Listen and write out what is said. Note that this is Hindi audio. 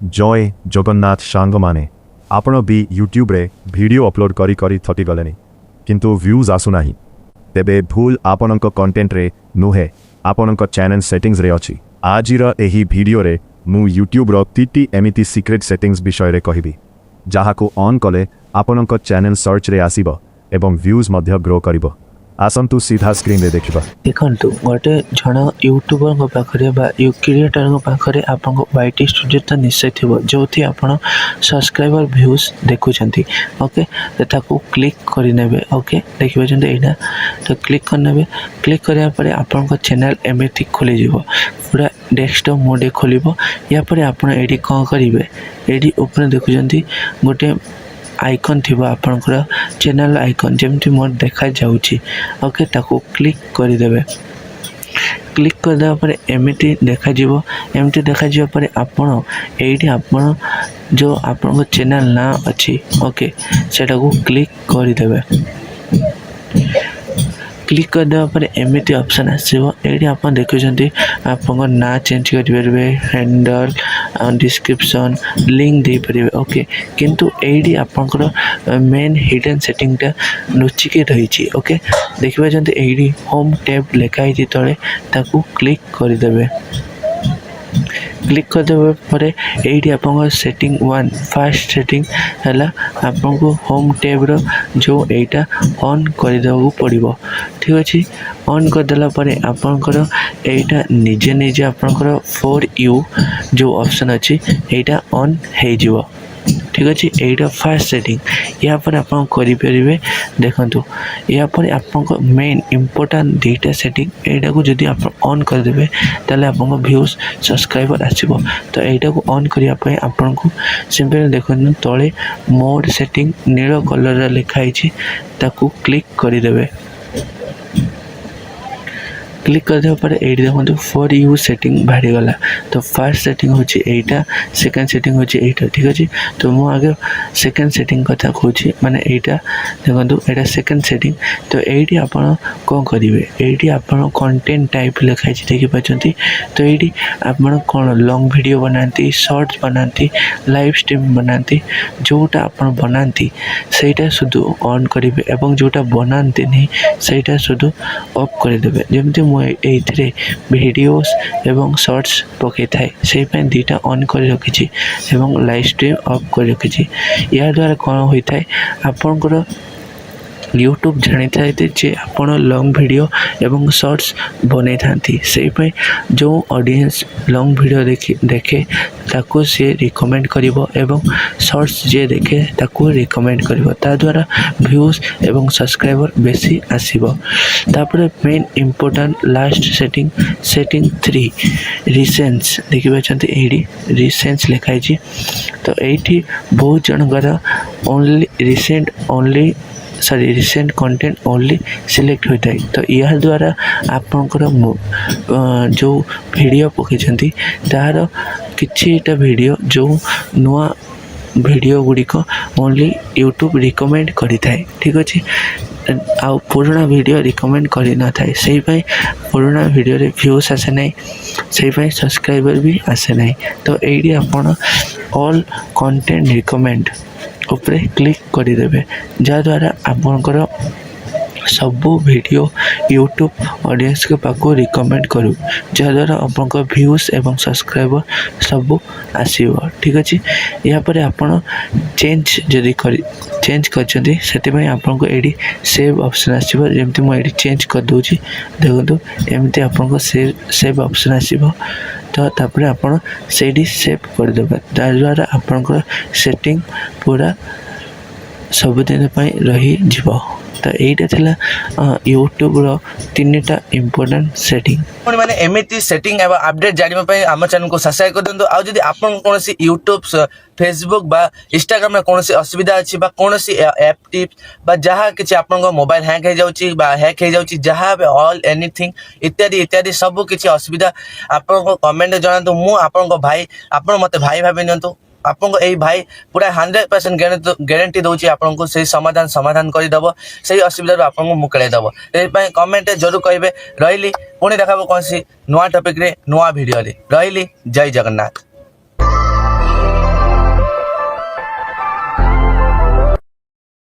जय जगन्नाथ सांग माने आपण भी यूट्यूब रे वीडियो अपलोड करी करी थकी गले किंतु व्यूज आसुना तेबे भूल आपणक कंटेंट रे नुहे आपणक चैनल सेटिंग्स रे अछि। आजिर एही वीडियो रे मु यूट्यूब रो 3टी एमिति सीक्रेट सेटिंग्स विषय रे कहिबी जहाको ऑन कले आपणक चैनल सर्च रे आसीबो एवं व्यूज मध्य ग्रो करिबो। आसंतु सीधा स्क्रीन रे देखिबा। देखंतु गोटे जण यूट्यूबर को पाखरे बा क्रिएटर को पाखरे आपन वाईटी स्टूडियो तो निश्चय थिबो जोथि आपन सब्सक्राइबर व्यूज देखुचंती। ओके ताको क्लिक करि नेबे। ओके देखिबा जंदे एना तो क्लिक कर नेबे। क्लिक करिया परे आपन को चैनल एमिति खुली जिवो पूरा डेस्कटॉप मोड खोलिबो। या परे आपन एडी कोन करिवे एडी ऊपर देखुचंती गोटे आइकन थिबा आपनकर चैनल आइकन जेमति मोर देखा जाउची। ओके ताको क्लिक करि देबे। क्लिक कर देबा परे एमिति देखा जिवो। एमिति देखा जिवो परे आपन एडी आपन जो आपन चैनल ना अछि ओके सेटा को क्लिक करि देबे। क्लिक कर देबा परे एमिति ऑप्शन आसीबो। एडी आपन देखुचंती आपन ना चेंज करि परबे हैंडल डिस्क्रिप्शन लिंक दे परिबे। ओके किंतु एडी आपनकर मेन हिडन सेटिंग ता नुची के रहिची। ओके देखिबा जंते एडी होम टैब लेखाई छि तळे ताकू क्लिक करि देबे। क्लिक कर देबे परे एडी आपन सेटिंग 1 फर्स्ट सेटिंग हला आपन को होम टैब रो जो एटा ऑन कर देबो पड़िबो। ठीक अछि ऑन कर देला परे आपनकर एटा निजे निजे आपनकर फॉर यू जो ऑप्शन अछि एटा ऑन हे जिवो। ठीक अछि एटा फर्स्ट सेटिंग या पर आपन करि परिबे। देखंतु या पर आपन को मेन इंपोर्टेंट डेटा सेटिंग एटा को जदी आप ऑन कर देबे तले आपन को व्यूज सब्सक्राइबर आसीबो। तो एटा को ऑन करिया पय आपन को सिंपल देखंतु तळे मोड सेटिंग नीलो कलर रे लिखाई छि ताकू क्लिक करि देबे। क्लिक कर देबा परे एडी देखंतु फॉर यू सेटिंग बाहरी गला। तो फर्स्ट सेटिंग होची एटा सेकंड सेटिंग होची एटा। ठीक अछि तो मु आगे सेकंड सेटिंग कथा कहूची माने एटा देखंतु एटा सेकंड सेटिंग। तो एडी आपण को करिवे एडी आपण कंटेंट टाइप लिखाई छि देखि पाचंती। तो एडी आपण कोन लॉन्ग वीडियो बनांती शॉर्ट्स बनांती लाइव स्ट्रीम बनांती जोटा आपण बनांती सेटा सुदु ऑन करिवे एवं जोटा बनांती नहीं सेटा सुदु ऑफ कर देबे। जेमति एथिरे वीडियोस एवं शॉर्ट्स पके थाए से पे दीटा ऑन कर रखिछि एवं लाइव स्ट्रीम ऑफ कर रखिछि। या द्वारा कोन होई थाए आपनकर यूट्यूब जानी था जे आपण लॉन्ग वीडियो एवं शॉर्ट्स बने थांती से पे जो ऑडियंस लॉन्ग वीडियो देखे ताको से रिकमेंड करिवो एवं शॉर्ट्स जे देखे ताको रिकमेंड करिवो ता द्वारा व्यूज एवं सब्सक्राइबर बेसी आसीबो। तापर main important last setting setting 3 recents देखिबा चंती एडी रिसेंट्स लिखाई छी। तो एठी बहुत जनगर only recent content only select होता है। तो यह द्वारा आपनकर जो वीडियो पकेछंती तार किछिटा वीडियो जो नुआ वीडियो गुड़िक ओनली यूट्यूब रिकमेंड करि थाए। ठीक अछि आ पुराना वीडियो रिकमेंड करि न थाए सेहि पई पुराना वीडियो रे व्यूज आसे नै सेहि पई सब्सक्राइबर भी आसे नै। तो एडी आपण ऑल कंटेंट रिकमेंड ऊपर क्लिक करि देबे जा द्वारा आपनकर सबु वीडियो यूट्यूब ऑडियंस के पाको रिकमेंड करू जा द्वारा आपनकर व्यूज एवं सब्सक्राइबर सबु आसीबो। ठीक अछि या पर आपण चेंज जदी करी चेंज करछंती सेते पय आपनको एडी सेव ऑप्शन आसीबो। जेमति म एडी चेंज कर दोची देखंतु एमति आपनको सेव ऑप्शन आसीबो। तो तापर आपण सेडी सेव कर देबे ता द्वारा आपनकर सेटिंग पूरा सब दिन पय रही जिवो। तो एटा थिला यूट्यूब रो 3टा इंपोर्टेंट सेटिंग माने एमिति सेटिंग एवं अपडेट जानिबा पय हम चैनल को सब्सक्राइब कर देंतु। आ जदी आपन कोनोसी यूट्यूब फेसबुक बा इंस्टाग्राम में कोनोसी असुविधा अछि बा कोनोसी ऐप टिप्स बा जहा किछि आपन मोबाइल हैंग हे जाउची बा हैक हे जाउची जहा ऑल एनीथिंग इत्यादि इत्यादि सब किछि असुविधा आपन को कमेंट जणांतु। मु आपन को भाई आपन मते भाई भाबे नियंतु आपको यही भाई पूरा 100% गारंटी दूची आपको से समाधान करदेव से असुविधा आपको मुकड़े देव। कमेंट जरूर कहे रही पुणी देखा कौन सी नुआ टॉपिक रे नुआ वीडियो रे रही। जय जगन्नाथ।